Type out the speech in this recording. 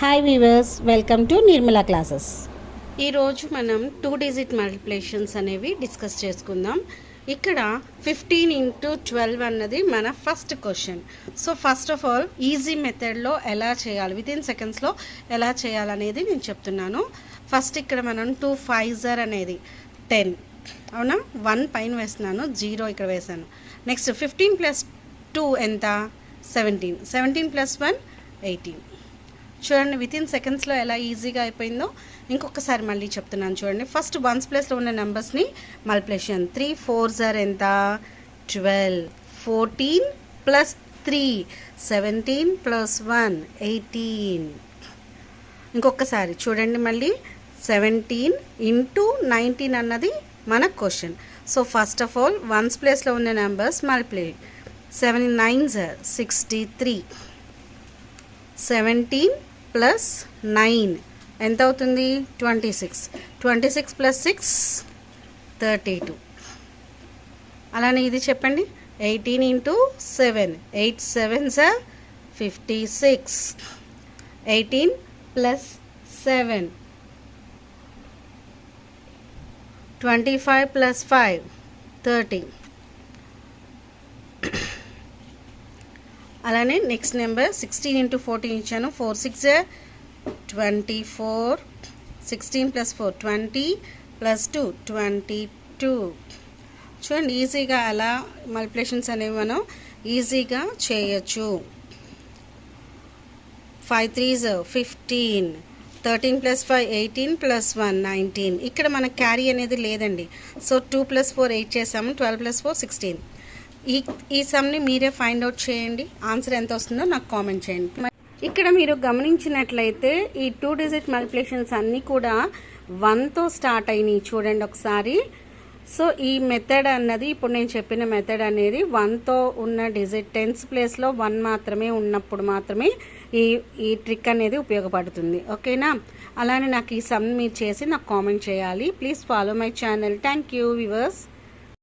Hi weavers, welcome to Nirmala classes. ఈరోజు మనం 2 digit multiplications అనేవి డిస్కస్ చేసుకుందాం. ఇక్కడ 15 into 12 అన్నది మన first question. So first of all easy మెథడ్లో ఎలా చేయాలి, వితిన్ సెకండ్స్లో ఎలా చేయాలనేది నేను చెప్తున్నాను. ఫస్ట్ ఇక్కడ మనం 2 5s అనేది 10, అవునా, 1 పైన వేస్తున్నాను, 0 ఇక్కడ వేసాను. నెక్స్ట్ 15 + 2 ఎంత, 17, 17 + 1 18. చూడండి వితిన్ సెకండ్స్లో ఎలా ఈజీగా అయిపోయిందో. ఇంకొకసారి మళ్ళీ చెప్తున్నాను చూడండి. ఫస్ట్ వన్స్ ప్లేస్లో ఉన్న నెంబర్స్ని మల్టిప్లికేషన్. 3 4s ఎంత, 12, 14 + 3 17 + 1 18. ఇంకొకసారి చూడండి మళ్ళీ 17 into 19 అన్నది మన question. So first of all once ప్లేస్లో ఉన్న నెంబర్స్ మల్టిప్లై. 7 9s 63, 17 + 9 ఎంత అవుతుంది, 26, 26 + 6 32. అలానే ఇది చెప్పండి. 18 into 7, 8 7s 56, 18 + 7 25 + 5 30. అలానే నెక్స్ట్ నెంబర్ 16 into 14 ఇచ్చాను. 4 6 24, 16 + 4 20 + 2 22. చూడండి ఈజీగా అలా మల్టిప్లికేషన్స్ అనేవి మనం ఈజీగా చేయొచ్చు. 5 3s 15, 13 + 5 18 + 1 19. ఇక్కడ మనకు క్యారీ అనేది లేదండి. సో 2 + 4 8 చేసాము, 12 + 4 16. ఈ సమ్ని మీరే ఫైండ్ అవుట్ చేయండి. ఆన్సర్ ఎంత వస్తుందో నాకు కామెంట్ చేయండి. ఇక్కడ మీరు గమనించినట్లయితే ఈ 2 డిజిట్ మల్టిప్లికేషన్స్ అన్నీ కూడా 1తో స్టార్ట్ అయినాయి చూడండి ఒకసారి. సో ఈ మెథడ్ అన్నది, ఇప్పుడు నేను చెప్పిన మెథడ్ అనేది 1తో ఉన్న డిజిట్ 10th ప్లేస్లో 1 మాత్రమే ఉన్నప్పుడు మాత్రమే ఈ ట్రిక్ అనేది ఉపయోగపడుతుంది. ఓకేనా? అలానే నాకు ఈ సమ్ మీరు చేసి నాకు కామెంట్ చేయాలి. Please follow my channel. Thank you viewers.